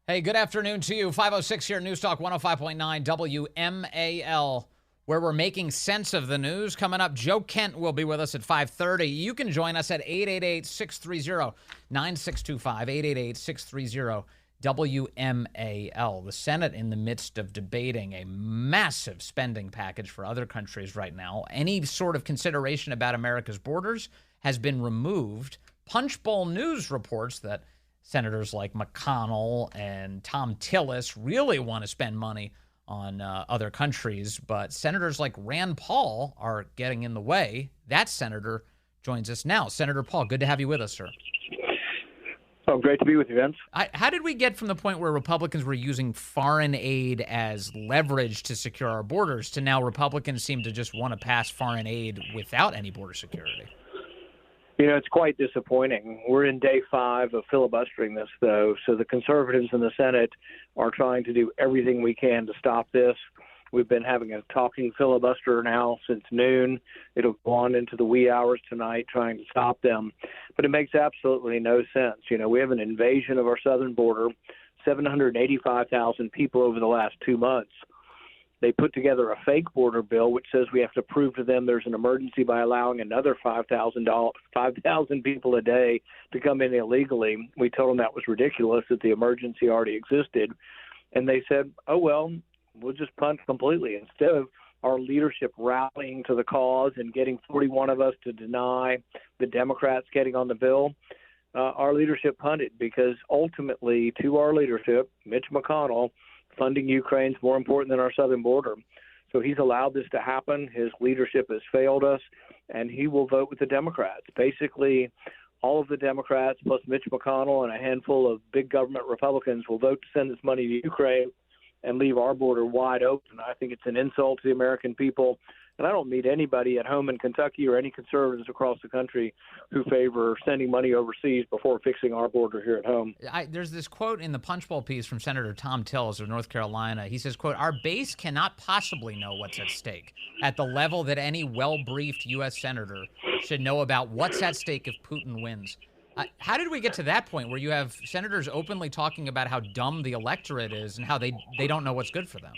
Hey, good afternoon to you. 506 here, News Talk 105.9 WMAL, where we're making sense of the news. Coming up, Joe Kent will be with us at 5:30. You can join us at 888-630-9625, 888-630-WMAL. The Senate in the midst of debating a massive spending package for other countries right now. Any sort of consideration about America's borders has been removed. Punchbowl News reports that senators like McConnell and Tom Tillis really want to spend money on other countries, but senators like Rand Paul are getting in the way. That senator joins us now. Senator Paul, good to have you with us, sir. Oh, great to be with you, Vince. How did we get from the point where Republicans were using foreign aid as leverage to secure our borders to now Republicans seem to just want to pass foreign aid without any border security? You know, it's quite disappointing. We're in day 5 of filibustering this, though. So the conservatives in the Senate are trying to do everything we can to stop this. We've been having a talking filibuster now since noon. It'll go on into the wee hours tonight trying to stop them. But it makes absolutely no sense. You know, we have an invasion of our southern border, 785,000 people over the last 2 months. They put together a fake border bill which says we have to prove to them there's an emergency by allowing another 5,000 people a day to come in illegally. We told them that was ridiculous, that the emergency already existed. And they said, oh, well, we'll just punt completely. Instead of our leadership rallying to the cause and getting 41 of us to deny the Democrats getting on the bill, our leadership punted because ultimately to our leadership, Mitch McConnell, funding Ukraine is more important than our southern border. So he's allowed this to happen. His leadership has failed us, and he will vote with the Democrats. Basically, all of the Democrats plus Mitch McConnell and a handful of big government Republicans will vote to send this money to Ukraine and leave our border wide open. I think it's an insult to the American people. And I don't meet anybody at home in Kentucky or any conservatives across the country who favor sending money overseas before fixing our border here at home. There's this quote in the Punchbowl piece from Senator Tom Tillis of North Carolina. He says, quote, "Our base cannot possibly know what's at stake at the level that any well-briefed U.S. senator should know about what's at stake if Putin wins." How did we get to that point where you have senators openly talking about how dumb the electorate is and how they don't know what's good for them?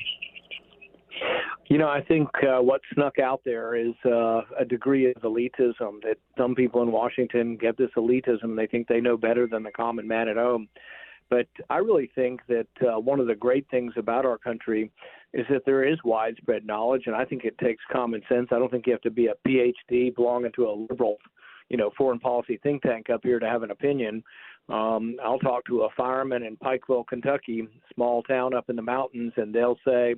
You know, I think what snuck out there is a degree of elitism, that some people in Washington get this elitism. They think they know better than the common man at home. But I really think that one of the great things about our country is that there is widespread knowledge, and I think it takes common sense. I don't think you have to be a PhD belonging to a liberal, foreign policy think tank up here to have an opinion. I'll talk to a fireman in Pikeville, Kentucky, small town up in the mountains, and they'll say,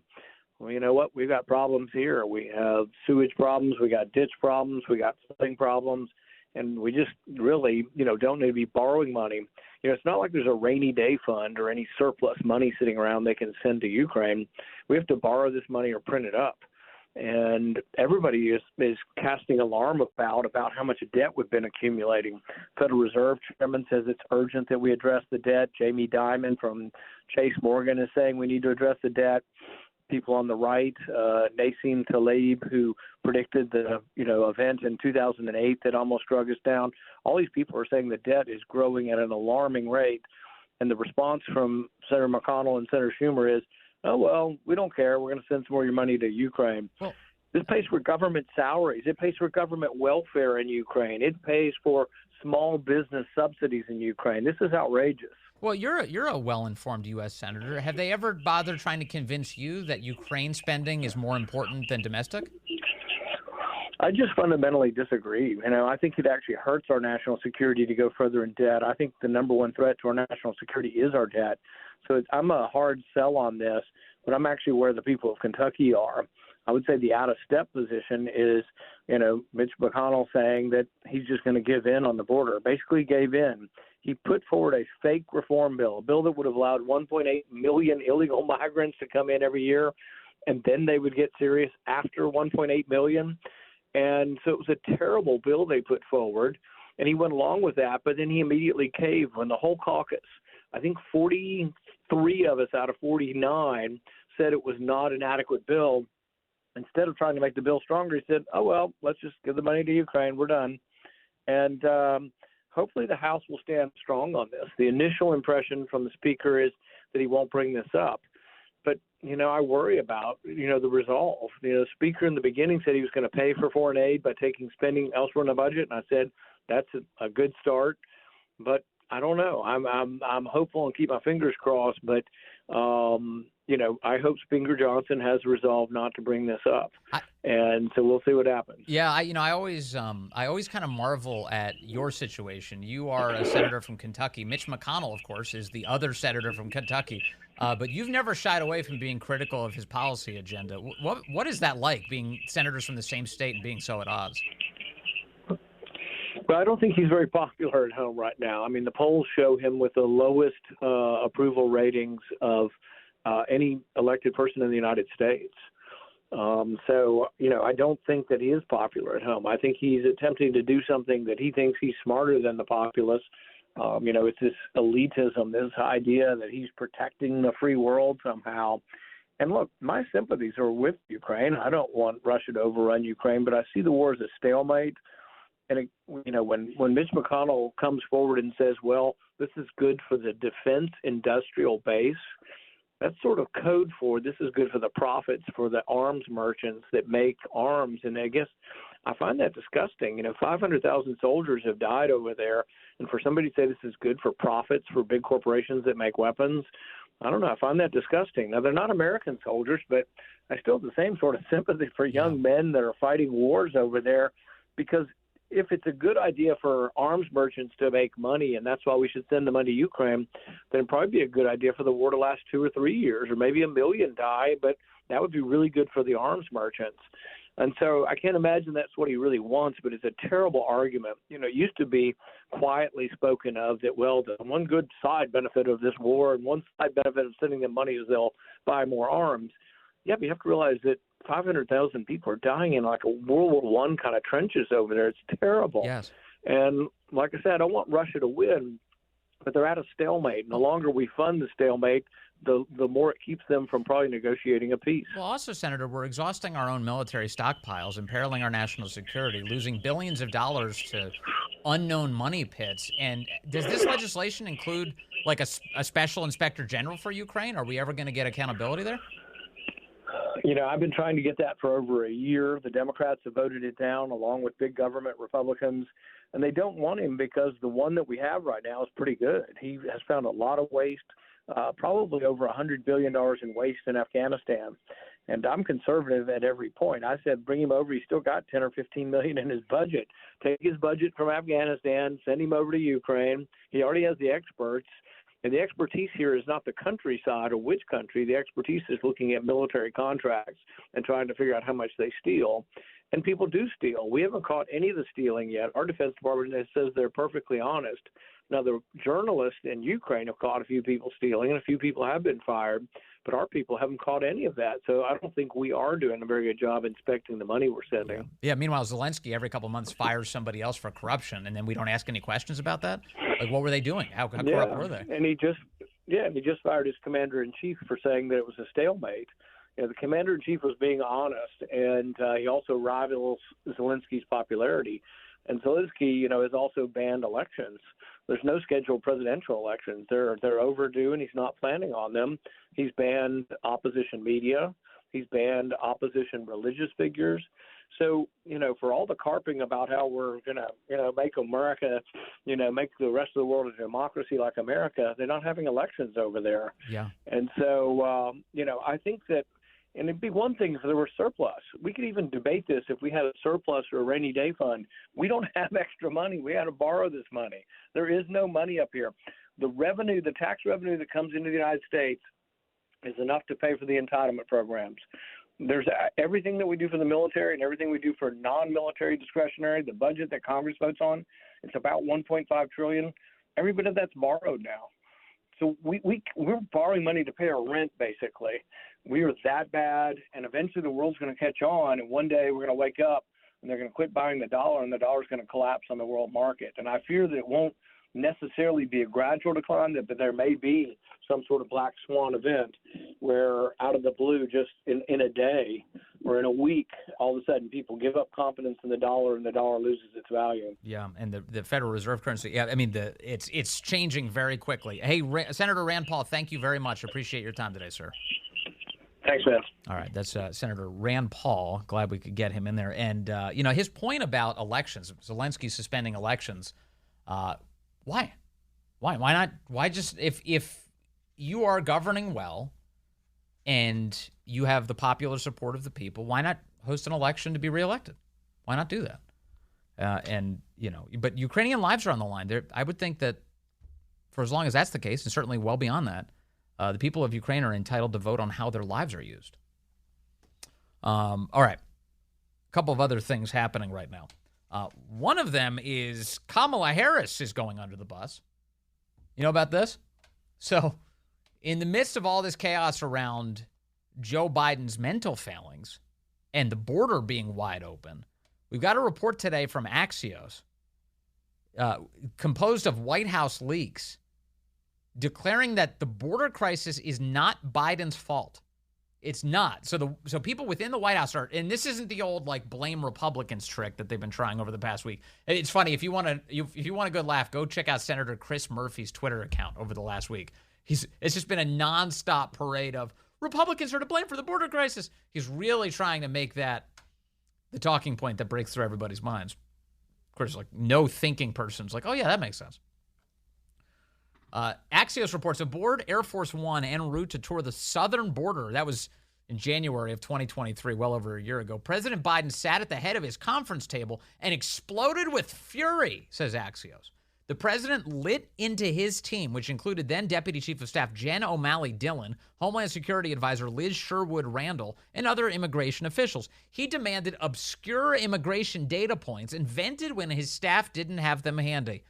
well, you know what? We've got problems here. We have sewage problems. We got ditch problems. We got flooding problems. And we just really, don't need to be borrowing money. It's not like there's a rainy day fund or any surplus money sitting around they can send to Ukraine. We have to borrow this money or print it up. And everybody is casting alarm about how much debt we've been accumulating. Federal Reserve Chairman says it's urgent that we address the debt. Jamie Dimon from Chase Morgan is saying we need to address the debt. People on the right, Nassim Taleb, who predicted the event in 2008 that almost drug us down. All these people are saying the debt is growing at an alarming rate, and the response from Senator McConnell and Senator Schumer is, "Oh well, we don't care. We're going to send some more of your money to Ukraine." Well, this pays for government salaries. It pays for government welfare in Ukraine. It pays for small business subsidies in Ukraine. This is outrageous. Well, you're a well-informed U.S. senator. Have they ever bothered trying to convince you that Ukraine spending is more important than domestic? I just fundamentally disagree. I think it actually hurts our national security to go further in debt. I think the number one threat to our national security is our debt. So I'm a hard sell on this, but I'm actually where the people of Kentucky are. I would say the out-of-step position is, Mitch McConnell saying that he's just going to give in on the border, basically gave in. He put forward a fake reform bill, a bill that would have allowed 1.8 million illegal migrants to come in every year, and then they would get serious after 1.8 million. And so it was a terrible bill they put forward, and he went along with that, but then he immediately caved when the whole caucus, I think 43 of us out of 49, said it was not an adequate bill. Instead of trying to make the bill stronger, he said, oh, well, let's just give the money to Ukraine. We're done. And hopefully the House will stand strong on this. The initial impression from the Speaker is that he won't bring this up. But, I worry about, the resolve. The Speaker in the beginning said he was going to pay for foreign aid by taking spending elsewhere in the budget. And I said, that's a good start. But I don't know. I'm hopeful and keep my fingers crossed. But, I hope Speaker Johnson has resolved not to bring this up. And so we'll see what happens. Yeah, I always kind of marvel at your situation. You are a senator from Kentucky. Mitch McConnell, of course, is the other senator from Kentucky. But you've never shied away from being critical of his policy agenda. What is that like, being senators from the same state and being so at odds? Well, I don't think he's very popular at home right now. I mean, the polls show him with the lowest approval ratings of any elected person in the United States. So, I don't think that he is popular at home. I think he's attempting to do something that he thinks he's smarter than the populace. It's this elitism, this idea that he's protecting the free world somehow. And look, my sympathies are with Ukraine. I don't want Russia to overrun Ukraine, but I see the war as a stalemate. And, when Mitch McConnell comes forward and says, well, this is good for the defense industrial base, that's sort of code for this is good for the profits for the arms merchants that make arms. And I guess I find that disgusting. 500,000 soldiers have died over there. And for somebody to say this is good for profits for big corporations that make weapons, I don't know. I find that disgusting. Now, they're not American soldiers, but I still have the same sort of sympathy for young men that are fighting wars over there, because if it's a good idea for arms merchants to make money, and that's why we should send the money to Ukraine, then it'd probably be a good idea for the war to last 2 or 3 years, or maybe 1 million die, but that would be really good for the arms merchants. And so I can't imagine that's what he really wants, but it's a terrible argument. It used to be quietly spoken of that, well, the one good side benefit of this war and one side benefit of sending them money is they'll buy more arms. Yeah, but you have to realize that 500,000 people are dying in like a World War I kind of trenches over there. It's terrible. Yes. And like I said, I don't want Russia to win, but they're at a stalemate. And the longer we fund the stalemate, the more it keeps them from probably negotiating a peace. Well, also, Senator, we're exhausting our own military stockpiles, imperiling our national security, losing billions of dollars to unknown money pits. And does this legislation include like a special inspector general for Ukraine? Are we ever going to get accountability there? I've been trying to get that for over a year. The Democrats have voted it down along with big government Republicans, and they don't want him because the one that we have right now is pretty good. He has found a lot of waste, probably over $100 billion in waste in Afghanistan. And I'm conservative at every point. I said, bring him over. He's still got 10 or 15 million in his budget. Take his budget from Afghanistan, send him over to Ukraine. He already has the experts. And the expertise here is not the countryside or which country. The expertise is looking at military contracts and trying to figure out how much they steal. And people do steal. We haven't caught any of the stealing yet. Our Defense Department says they're perfectly honest. Now, the journalists in Ukraine have caught a few people stealing, and a few people have been fired, but our people haven't caught any of that. So I don't think we are doing a very good job inspecting the money we're sending. Yeah. Meanwhile, Zelensky every couple of months fires somebody else for corruption, and then we don't ask any questions about that. Like, what were they doing? How corrupt were they? And he just fired his commander-in-chief for saying that it was a stalemate. The commander-in-chief was being honest, and he also rivals Zelensky's popularity. And Zelensky, has also banned elections. There's no scheduled presidential elections. They're overdue, and he's not planning on them. He's banned opposition media. He's banned opposition religious figures. So, for all the carping about how we're going to, make America, make the rest of the world a democracy like America, they're not having elections over there. Yeah. And so, I think that, and it'd be one thing if there were surplus. We could even debate this if we had a surplus or a rainy day fund. We don't have extra money. We had to borrow this money. There is no money up here. The tax revenue that comes into the United States is enough to pay for the entitlement programs. There's everything that we do for the military and everything we do for non-military discretionary, the budget that Congress votes on, it's about $1.5 trillion. Every bit of that's borrowed now. So we're borrowing money to pay our rent, basically. We are that bad, and eventually the world's going to catch on, and one day we're going to wake up, and they're going to quit buying the dollar, and the dollar's going to collapse on the world market. And I fear that it won't necessarily be a gradual decline, but there may be some sort of black swan event where out of the blue, just in a day, where in a week, all of a sudden, people give up confidence in the dollar, and the dollar loses its value. Yeah, and the Federal Reserve currency. Yeah, I mean, it's changing very quickly. Hey, Senator Rand Paul, thank you very much. Appreciate your time today, sir. Thanks, man. All right, that's Senator Rand Paul. Glad we could get him in there. And, his point about elections, Zelensky suspending elections, why? Why not? Why just, if you are governing well and you have the popular support of the people, why not host an election to be reelected? Why not do that? But Ukrainian lives are on the line. I would think that for as long as that's the case, and certainly well beyond that, the people of Ukraine are entitled to vote on how their lives are used. All right. A couple of other things happening right now. One of them is Kamala Harris is going under the bus. You know about this? So, in the midst of all this chaos around Joe Biden's mental failings and the border being wide open, we've got a report today from Axios, composed of White House leaks, declaring that the border crisis is not Biden's fault. It's not. So people within the White House are, and this isn't the old blame Republicans trick that they've been trying over the past week. It's funny, if you want a good laugh, go check out Senator Chris Murphy's Twitter account over the last week. It's just been a nonstop parade of Republicans are to blame for the border crisis. He's really trying to make that the talking point that breaks through everybody's minds. Of course, no thinking person's oh yeah, that makes sense. Axios reports aboard Air Force One en route to tour the southern border. That was in January of 2023, well over a year ago. President Biden sat at the head of his conference table and exploded with fury, says Axios. The president lit into his team, which included then Deputy Chief of Staff Jen O'Malley Dillon, Homeland Security Advisor Liz Sherwood Randall, and other immigration officials. He demanded obscure immigration data points invented when his staff didn't have them handy.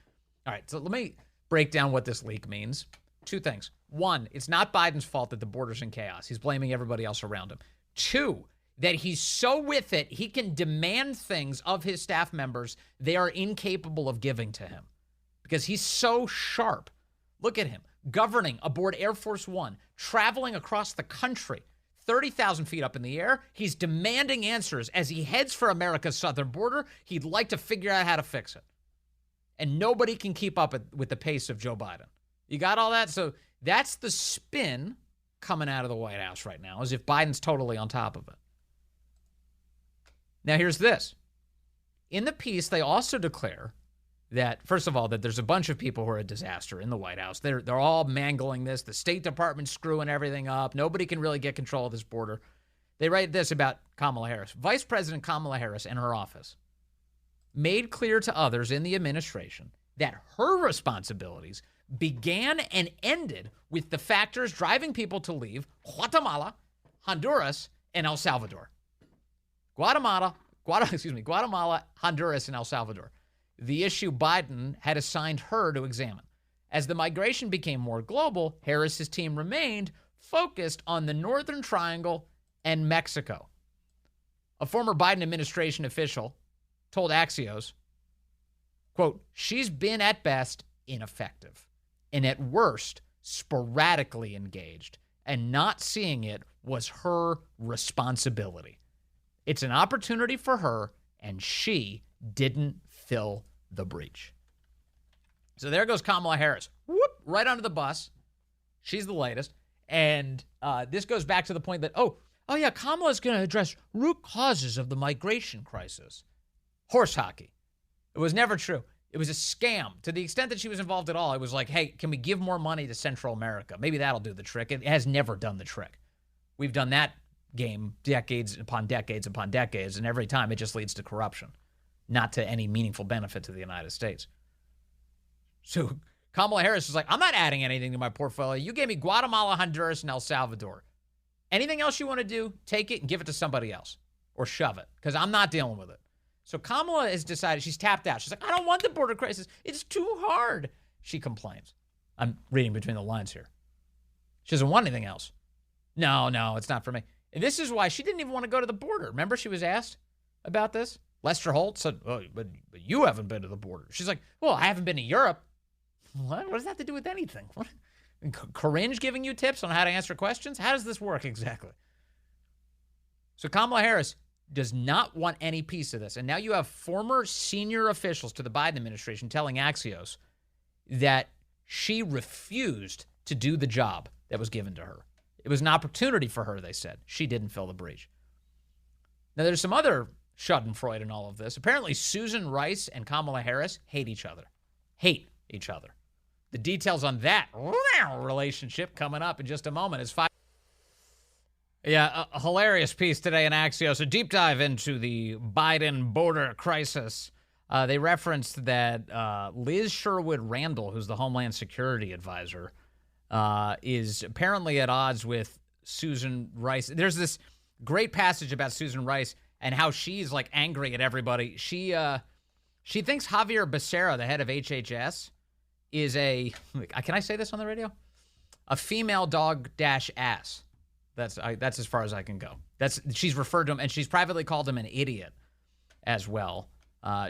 All right, so let me break down what this leak means. Two things. One, it's not Biden's fault that the border's in chaos. He's blaming everybody else around him. Two, that he's so with it, he can demand things of his staff members they are incapable of giving to him because he's so sharp. Look at him, governing aboard Air Force One, traveling across the country, 30,000 feet up in the air. He's demanding answers as he heads for America's southern border. He'd like to figure out how to fix it. And nobody can keep up with the pace of Joe Biden. You got all that? So that's the spin coming out of the White House right now, as if Biden's totally on top of it. Now, here's this. In the piece, they also declare that, first of all, that there's a bunch of people who are a disaster in the White House. They're all mangling this. The State Department's screwing everything up. Nobody can really get control of this border. They write this about Kamala Harris. Vice President Kamala Harris and her office made clear to others in the administration that her responsibilities began and ended with the factors driving people to leave Guatemala, Honduras, and El Salvador. Guatemala, Honduras, and El Salvador. The issue Biden had assigned her to examine. As the migration became more global, Harris's team remained focused on the Northern Triangle and Mexico. A former Biden administration official told Axios, quote, she's been at best ineffective and at worst sporadically engaged, and not seeing it was her responsibility. It's an opportunity for her, and she didn't fill the breach. So there goes Kamala Harris, whoop, right under the bus. She's the latest. And this goes back to the point that, oh yeah, Kamala's going to address root causes of the migration crisis. Horse hockey. It was never true. It was a scam. To the extent that she was involved at all, it was like, hey, can we give more money to Central America? Maybe that'll do the trick. It has never done the trick. We've done that game decades upon decades upon decades, and every time it just leads to corruption, not to any meaningful benefit to the United States. So Kamala Harris is like, I'm not adding anything to my portfolio. You gave me Guatemala, Honduras, and El Salvador. Anything else you want to do, take it and give it to somebody else or shove it, because I'm not dealing with it. So Kamala has decided, she's tapped out. She's like, I don't want the border crisis. It's too hard, she complains. I'm reading between the lines here. She doesn't want anything else. No, it's not for me. And this is why she didn't even want to go to the border. Remember she was asked about this? Lester Holt said, oh, but you haven't been to the border. She's like, well, I haven't been to Europe. What does that have to do with anything? What? Coringe giving you tips on how to answer questions? How does this work exactly? So Kamala Harris does not want any piece of this. And now you have former senior officials to the Biden administration telling Axios that she refused to do the job that was given to her. It was an opportunity for her, they said. She didn't fill the breach. Now, there's some other schadenfreude in all of this. Apparently, Susan Rice and Kamala Harris hate each other. Hate each other. The details on that relationship coming up in just a moment. It's five. Yeah, a hilarious piece today in Axios. A deep dive into the Biden border crisis. They referenced that Liz Sherwood Randall, who's the Homeland Security advisor, is apparently at odds with Susan Rice. There's this great passage about Susan Rice and how she's like angry at everybody. She thinks Javier Becerra, the head of HHS, is can I say this on the radio? A female dog dash ass. That's as far as I can go. She's referred to him, and she's privately called him an idiot as well.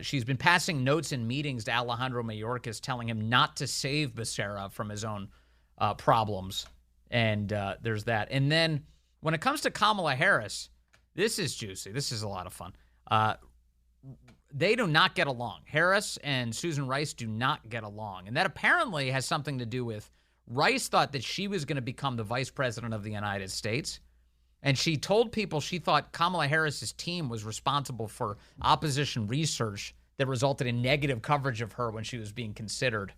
She's been passing notes in meetings to Alejandro Mayorkas telling him not to save Becerra from his own problems. And there's that. And then when it comes to Kamala Harris, this is juicy. This is a lot of fun. They do not get along. Harris and Susan Rice do not get along. And that apparently has something to do with Rice thought that she was going to become the vice president of the United States. And she told people she thought Kamala Harris's team was responsible for opposition research that resulted in negative coverage of her when she was being considered.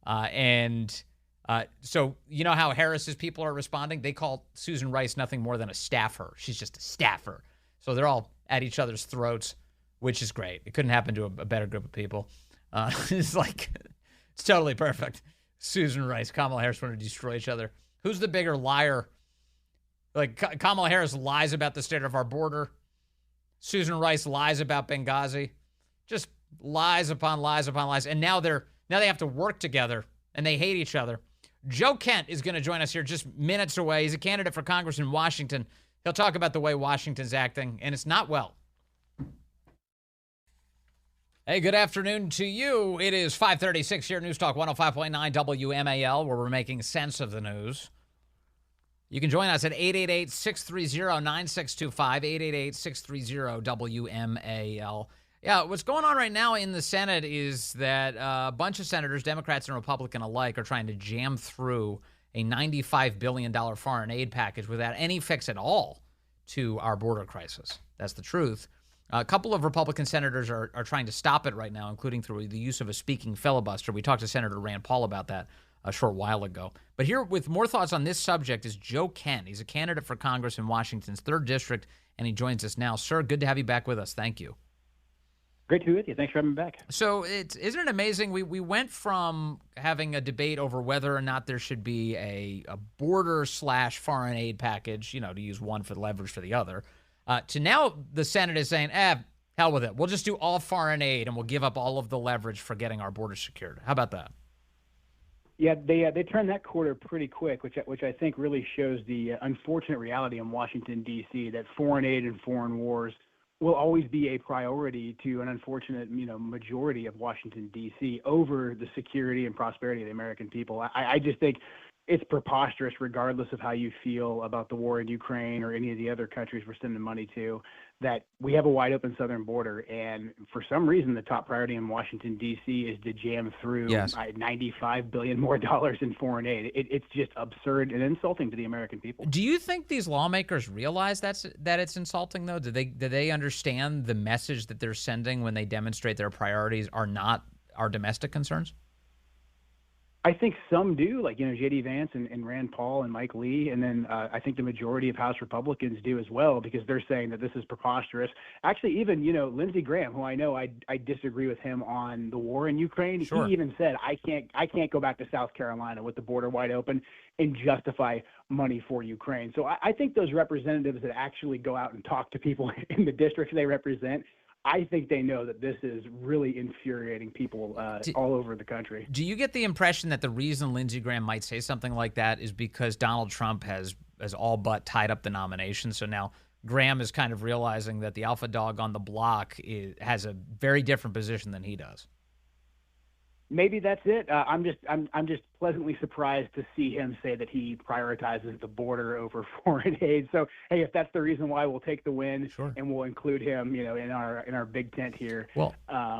So you know how Harris's people are responding? They call Susan Rice nothing more than a staffer. She's just a staffer. So they're all at each other's throats, which is great. It couldn't happen to a better group of people. It's totally perfect. Susan Rice, Kamala Harris want to destroy each other. Who's the bigger liar? Kamala Harris lies about the state of our border. Susan Rice lies about Benghazi. Just lies upon lies upon lies. And now they have to work together, and they hate each other. Joe Kent is going to join us here just minutes away. He's a candidate for Congress in Washington. He'll talk about the way Washington's acting, and it's not well. Hey, good afternoon to you. It is 5:36 here, News Talk 105.9 WMAL, where we're making sense of the news. You can join us at 888-630-9625, 888-630-WMAL. Yeah, what's going on right now in the Senate is that a bunch of senators, Democrats and Republican alike, are trying to jam through a $95 billion foreign aid package without any fix at all to our border crisis. That's the truth. A couple of Republican senators are trying to stop it right now, including through the use of a speaking filibuster. We talked to Senator Rand Paul about that a short while ago. But here with more thoughts on this subject is Joe Kent. He's a candidate for Congress in Washington's 3rd District, and he joins us now. Sir, good to have you back with us. Thank you. Great to be with you. Thanks for having me back. So isn't it amazing? We went from having a debate over whether or not there should be a border/foreign aid package, to use one for the leverage for the other, to now the Senate is saying, hell with it. We'll just do all foreign aid and we'll give up all of the leverage for getting our border secured. How about that? Yeah, they turned that quarter pretty quick, which I think really shows the unfortunate reality in Washington, D.C., that foreign aid and foreign wars will always be a priority to an unfortunate, majority of Washington, D.C. over the security and prosperity of the American people. I just think it's preposterous, regardless of how you feel about the war in Ukraine or any of the other countries we're sending money to, that we have a wide open southern border. And for some reason, the top priority in Washington, D.C. is to jam through $95 billion more in foreign aid. It's just absurd and insulting to the American people. Do you think these lawmakers realize that it's insulting, though? Do they understand the message that they're sending when they demonstrate their priorities are not our domestic concerns? I think some do, like, J.D. Vance and Rand Paul and Mike Lee. And then I think the majority of House Republicans do as well, because they're saying that this is preposterous. Actually, even, Lindsey Graham, who I know I disagree with him on the war in Ukraine. Sure. He even said, I can't go back to South Carolina with the border wide open and justify money for Ukraine. So I think those representatives that actually go out and talk to people in the districts they represent, I think they know that this is really infuriating people all over the country. Do you get the impression that the reason Lindsey Graham might say something like that is because Donald Trump has all but tied up the nomination? So now Graham is kind of realizing that the alpha dog on the block has a very different position than he does. Maybe that's it. I'm just pleasantly surprised to see him say that he prioritizes the border over foreign aid. So, hey, if that's the reason why, we'll take the win, Sure. and we'll include him, in our big tent here. Well,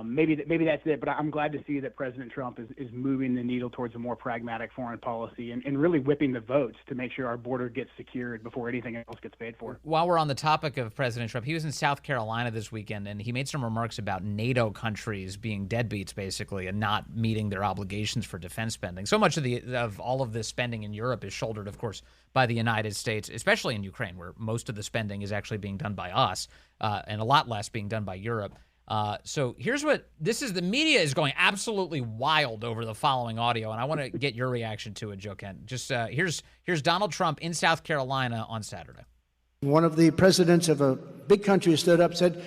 maybe that's it. But I'm glad to see that President Trump is moving the needle towards a more pragmatic foreign policy and really whipping the votes to make sure our border gets secured before anything else gets paid for. while we're on the topic of President Trump, he was in South Carolina this weekend, and he made some remarks about NATO countries being deadbeats, basically, and not meeting their obligations for defense spending. So much of all of this spending in Europe is shouldered, of course, by the United States, especially in Ukraine, where most of the spending is actually being done by us, and a lot less being done by Europe. So here's the media is going absolutely wild over the following audio, and I want to get your reaction to it, Joe Kent. Just here's Donald Trump in South Carolina on Saturday. One of the presidents of a big country stood up and said,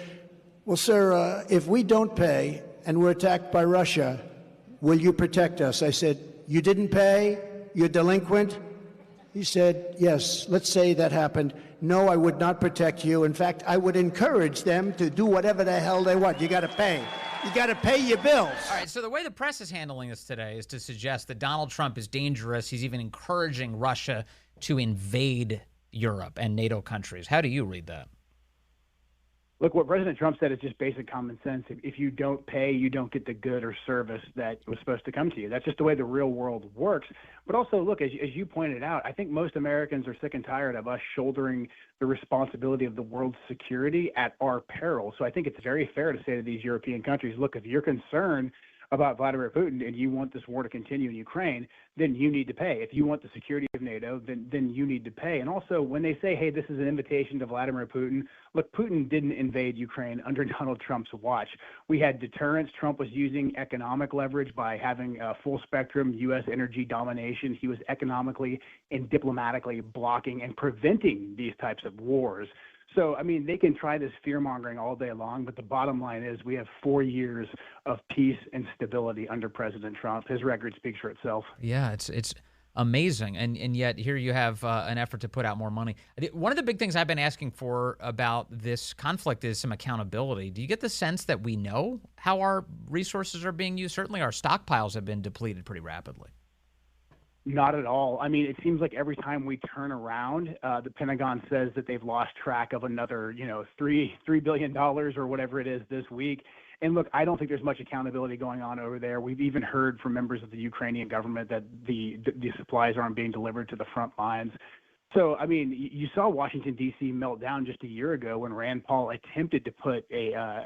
well, sir, if we don't pay and we're attacked by Russia, will you protect us? I said, you didn't pay? You're delinquent? He said, yes, let's say that happened. No, I would not protect you. In fact, I would encourage them to do whatever the hell they want. You got to pay. You got to pay your bills. All right, so the way the press is handling this today is to suggest that Donald Trump is dangerous. He's even encouraging Russia to invade Europe and NATO countries. How do you read that? Look, what President Trump said is just basic common sense. If you don't pay, you don't get the good or service that was supposed to come to you. That's just the way the real world works. But also, look, as you pointed out, I think most Americans are sick and tired of us shouldering the responsibility of the world's security at our peril. So I think it's very fair to say to these European countries, look, if you're concerned about Vladimir Putin and you want this war to continue in Ukraine, then you need to pay. If you want the security of NATO, then you need to pay. And also, when they say, hey, this is an invitation to Vladimir Putin, look, Putin didn't invade Ukraine under Donald Trump's watch. We had deterrence. Trump was using economic leverage by having full spectrum U.S. energy domination. He was economically and diplomatically blocking and preventing these types of wars. So, I mean, they can try this fear-mongering all day long, but the bottom line is we have 4 years of peace and stability under President Trump. His record speaks for itself. Yeah, it's amazing. And yet here you have an effort to put out more money. One of the big things I've been asking for about this conflict is some accountability. Do you get the sense that we know how our resources are being used? Certainly our stockpiles have been depleted pretty rapidly. Not at all. I mean, it seems like every time we turn around, the Pentagon says that they've lost track of another, $3 billion or whatever it is this week. And look, I don't think there's much accountability going on over there. We've even heard from members of the Ukrainian government that the supplies aren't being delivered to the front lines. So, I mean, you saw Washington, D.C. melt down just a year ago when Rand Paul attempted to put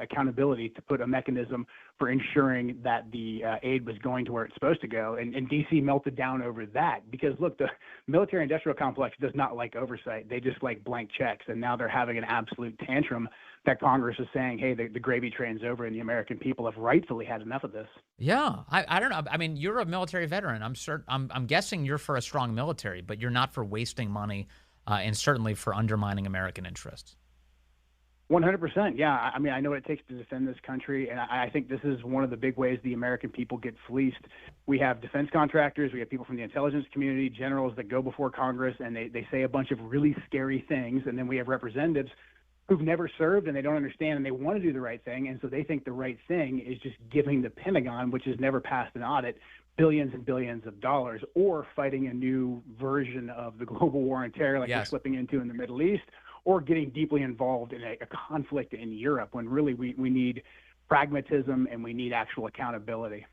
accountability, to put a mechanism for ensuring that the aid was going to where it's supposed to go. And D.C. melted down over that because, look, the military-industrial complex does not like oversight. They just like blank checks. And now they're having an absolute tantrum that Congress is saying, hey, the gravy train's over, and the American people have rightfully had enough of this. Yeah, I don't know. I mean, you're a military veteran. I'm guessing you're for a strong military, but you're not for wasting money and certainly for undermining American interests. 100%. Yeah. I mean, I know what it takes to defend this country, and I think this is one of the big ways the American people get fleeced. We have defense contractors, we have people from the intelligence community, generals that go before Congress, and they say a bunch of really scary things, and then we have representatives who've never served and they don't understand and they want to do the right thing, and so they think the right thing is just giving the Pentagon, which has never passed an audit, billions and billions of dollars, or fighting a new version of the global war on terror like we're slipping into in the Middle East, or getting deeply involved in a conflict in Europe when really we need pragmatism and we need actual accountability.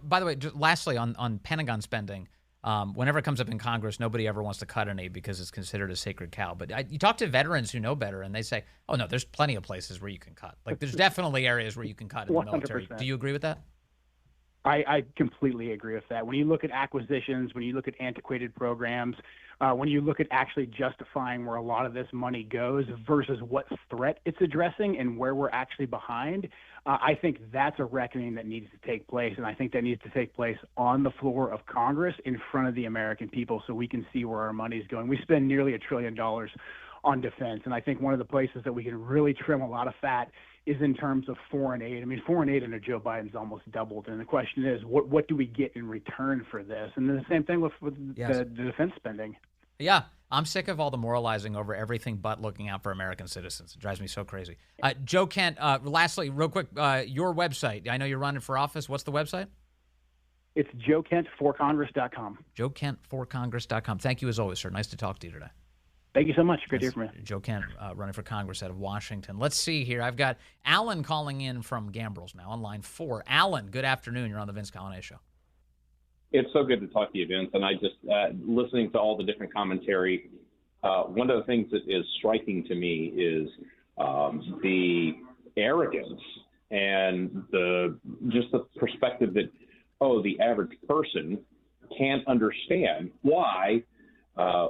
By the way, just lastly on Pentagon spending, whenever it comes up in Congress, nobody ever wants to cut any because it's considered a sacred cow. But you talk to veterans who know better, and they say, oh, no, there's plenty of places where you can cut. Like, there's definitely areas where you can cut in the military. 100%. Do you agree with that? I completely agree with that. When you look at acquisitions, when you look at antiquated programs, when you look at actually justifying where a lot of this money goes versus what threat it's addressing and where we're actually behind, I think that's a reckoning that needs to take place. And I think that needs to take place on the floor of Congress in front of the American people so we can see where our money is going. We spend nearly $1 trillion on defense. And I think one of the places that we can really trim a lot of fat is in terms of foreign aid. I mean, foreign aid under Joe Biden's almost doubled. And the question is, what do we get in return for this? And then the same thing with the defense spending. Yeah, I'm sick of all the moralizing over everything but looking out for American citizens. It drives me so crazy. Joe Kent, lastly, real quick, your website. I know you're running for office. What's the website? It's joekent4congress.com. joekent4congress.com. Thank you as always, sir. Nice to talk to you today. Thank you so much. Great to hear from you. Joe Kent, running for Congress out of Washington. Let's see here. I've got Alan calling in from Gambrels now on line 4. Alan, good afternoon. You're on the Vince Coglianese Show. It's so good to talk to you, Vince. And I just, listening to all the different commentary, one of the things that is striking to me is the arrogance and the perspective that, the average person can't understand why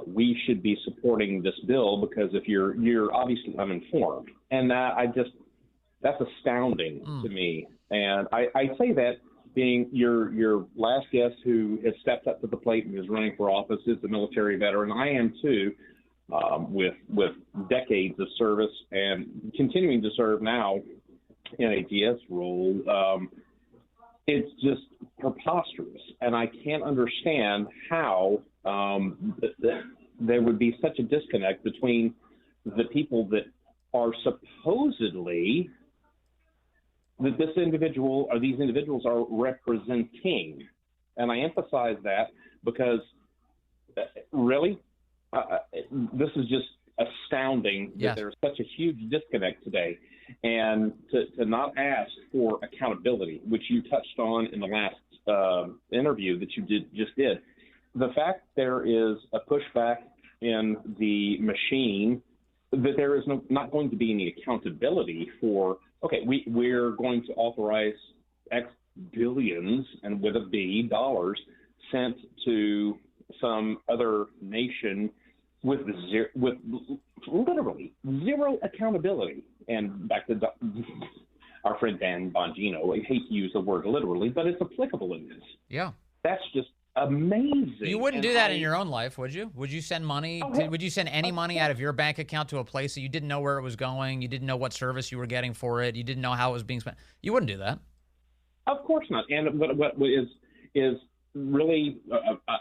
we should be supporting this bill, because if you're obviously uninformed. And that's astounding to me. And I say that being your last guest who has stepped up to the plate and is running for office is the military veteran. I am too, with decades of service and continuing to serve now in a DS role. It's just preposterous, and I can't understand how there would be such a disconnect between the people that are supposedly that these individuals are representing. And I emphasize that because really, this is just astounding that there's such a huge disconnect today. And to not ask for accountability, which you touched on in the last interview that you just did, the fact there is a pushback in the machine, that there is not going to be any accountability for, we're going to authorize X billions, and with a B, dollars, sent to some other nation with literally zero accountability. And back to our friend Dan Bongino, I hate to use the word literally, but it's applicable in this. Yeah. That's just amazing. You wouldn't do that in your own life, would you? Would you send money? Would you send any money out of your bank account to a place that you didn't know where it was going? You didn't know what service you were getting for it. You didn't know how it was being spent. You wouldn't do that. Of course not. And what is really,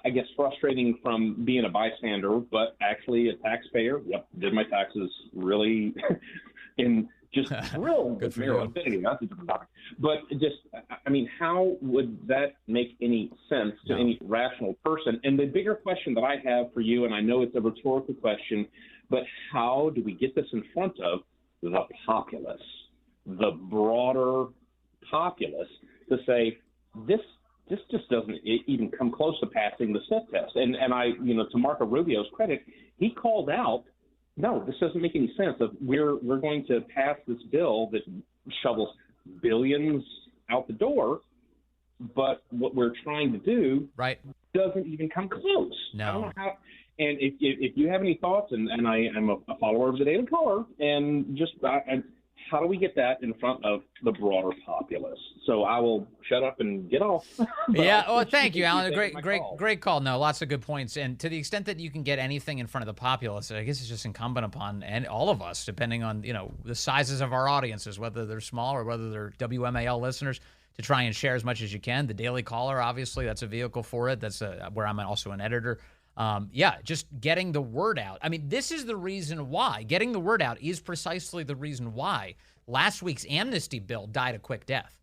I guess, frustrating from being a bystander, but actually a taxpayer. Yep, did my taxes really in just real good for zero you. infinity. That's a different topic. But just, I mean, how would that make any sense to any rational person? And the bigger question that I have for you, and I know it's a rhetorical question, but how do we get this in front of the populace, the broader populace, to say this just doesn't even come close to passing the sniff test? And I, to Marco Rubio's credit, he called out, no, this doesn't make any sense. We're going to pass this bill that shovels billions out the door, but what we're trying to do doesn't even come close. No. I don't know how. And if you have any thoughts, and I am a follower of the Daily Caller, and just how do we get that in front of the broader populace? So I will shut up and get off. Thank you, Alan. Great call. No, lots of good points. And to the extent that you can get anything in front of the populace, I guess it's just incumbent upon all of us, depending on the sizes of our audiences, whether they're small or whether they're WMAL listeners, to try and share as much as you can. The Daily Caller, obviously, that's a vehicle for it. That's where I'm also an editor. Just getting the word out. I mean, this is the reason why. Getting the word out is precisely the reason why last week's amnesty bill died a quick death.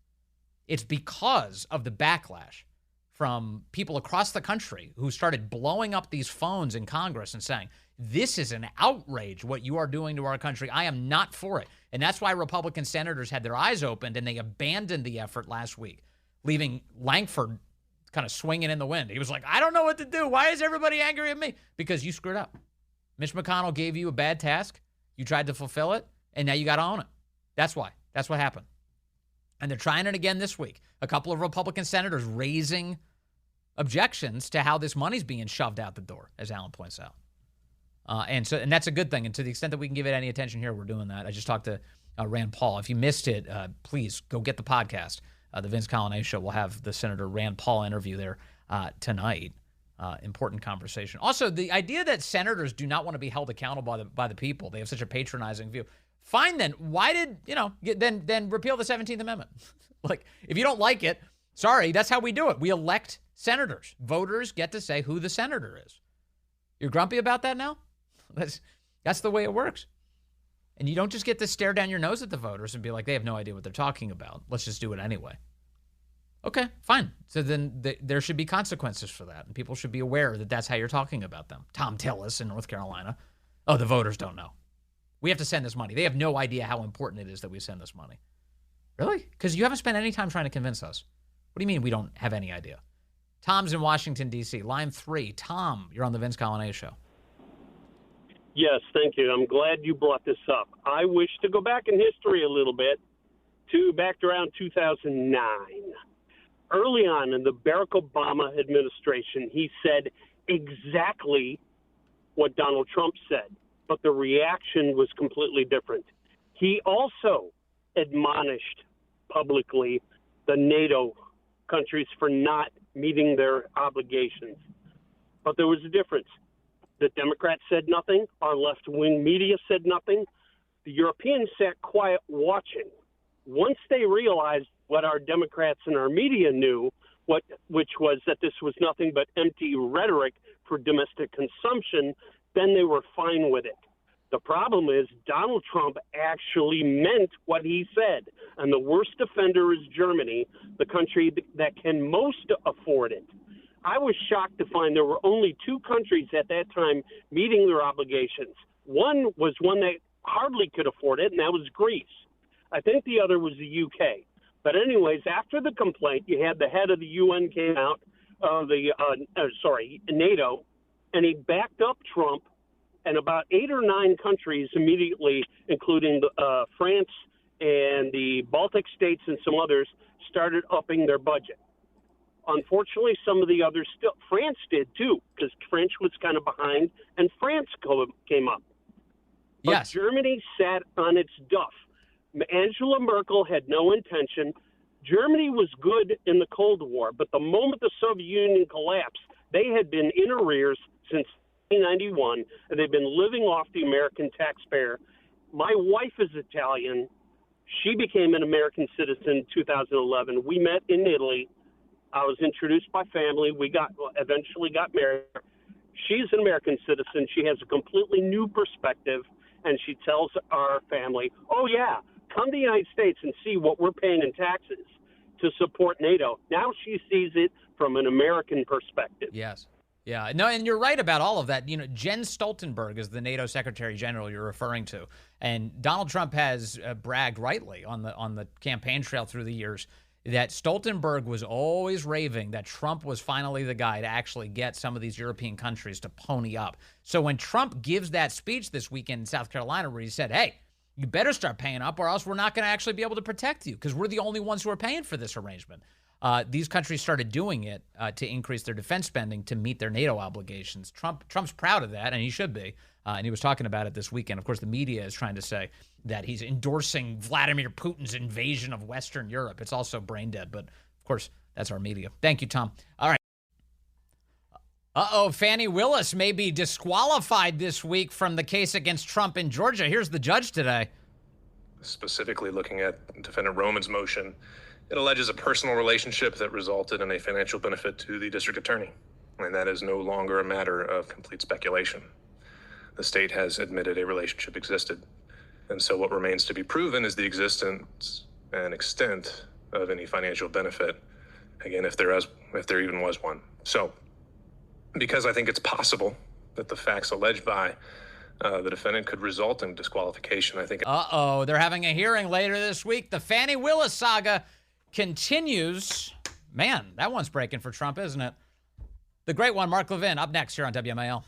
It's because of the backlash from people across the country who started blowing up these phones in Congress and saying, this is an outrage what you are doing to our country. I am not for it. And that's why Republican senators had their eyes opened and they abandoned the effort last week, leaving Langford kind of swinging in the wind. He was like, I don't know what to do. Why is everybody angry at me? Because you screwed up. Mitch McConnell gave you a bad task. You tried to fulfill it, and now you got to own it. That's why. That's what happened. And they're trying it again this week. A couple of Republican senators raising objections to how this money's being shoved out the door, as Alan points out. And that's a good thing. And to the extent that we can give it any attention here, we're doing that. I just talked to Rand Paul. If you missed it, please go get the podcast. The Vince Coglianese Show will have the Senator Rand Paul interview there tonight. Important conversation. Also, the idea that senators do not want to be held accountable by the people, they have such a patronizing view. Fine then. Why did, then repeal the 17th Amendment? Like, if you don't like it, sorry, that's how we do it. We elect senators. Voters get to say who the senator is. You're grumpy about that now? That's the way it works. And you don't just get to stare down your nose at the voters and be like, they have no idea what they're talking about. Let's just do it anyway. Okay, fine. So then there should be consequences for that, and people should be aware that that's how you're talking about them. Tom Tillis in North Carolina. Oh, the voters don't know. We have to send this money. They have no idea how important it is that we send this money. Really? Because you haven't spent any time trying to convince us. What do you mean we don't have any idea? Tom's in Washington, D.C. Line 3. Tom, you're on the Vince Coglianese Show. Yes, thank you. I'm glad you brought this up. I wish to go back in history a little bit to back around 2009. Early on in the Barack Obama administration, he said exactly what Donald Trump said, but the reaction was completely different. He also admonished publicly the NATO countries for not meeting their obligations. But there was a difference. The Democrats said nothing. Our left-wing media said nothing. The Europeans sat quiet watching. Once they realized what our Democrats and our media knew, which was that this was nothing but empty rhetoric for domestic consumption, then they were fine with it. The problem is Donald Trump actually meant what he said, and the worst offender is Germany, the country that can most afford it. I was shocked to find there were only two countries at that time meeting their obligations. One was one that hardly could afford it, and that was Greece. I think the other was the UK. But anyways, after the complaint, you had the head of the UN came out, NATO, and he backed up Trump, and about 8 or 9 countries immediately, including France and the Baltic states and some others, started upping their budget. Unfortunately, some of the others still, France did too, because France was kind of behind, and France came up. But Yes. Germany sat on its duff. Angela Merkel had no intention. Germany was good in the Cold War, but the moment the Soviet Union collapsed, they had been in arrears since 1991, and they've been living off the American taxpayer. My wife is Italian. She became an American citizen in 2011. We met in Italy. I was introduced by family. We eventually got married. She's an American citizen. She has a completely new perspective, and she tells our family, oh, yeah, come to the United States and see what we're paying in taxes to support NATO. Now she sees it from an American perspective. Yes. Yeah. No, and you're right about all of that. You know, Jens Stoltenberg is the NATO Secretary General you're referring to, and Donald Trump has bragged rightly on the campaign trail through the years that Stoltenberg was always raving that Trump was finally the guy to actually get some of these European countries to pony up. So when Trump gives that speech this weekend in South Carolina where he said, hey, you better start paying up or else we're not going to actually be able to protect you because we're the only ones who are paying for this arrangement. These countries started doing it to increase their defense spending to meet their NATO obligations. Trump's proud of that, and he should be. And he was talking about it this weekend. Of course, the media is trying to say that he's endorsing Vladimir Putin's invasion of Western Europe. It's also brain dead, but of course, that's our media. Thank you, Tom. All right. Fannie Willis may be disqualified this week from the case against Trump in Georgia. Here's the judge today. Specifically looking at Defendant Roman's motion, it alleges a personal relationship that resulted in a financial benefit to the district attorney, and that is no longer a matter of complete speculation. The state has admitted a relationship existed, and so what remains to be proven is the existence and extent of any financial benefit, again, if there even was one. So, because I think it's possible that the facts alleged by the defendant could result in disqualification, I think... They're having a hearing later this week. The Fannie Willis saga continues. Man, that one's breaking for Trump, isn't it? The great one, Mark Levin, up next here on WMAL.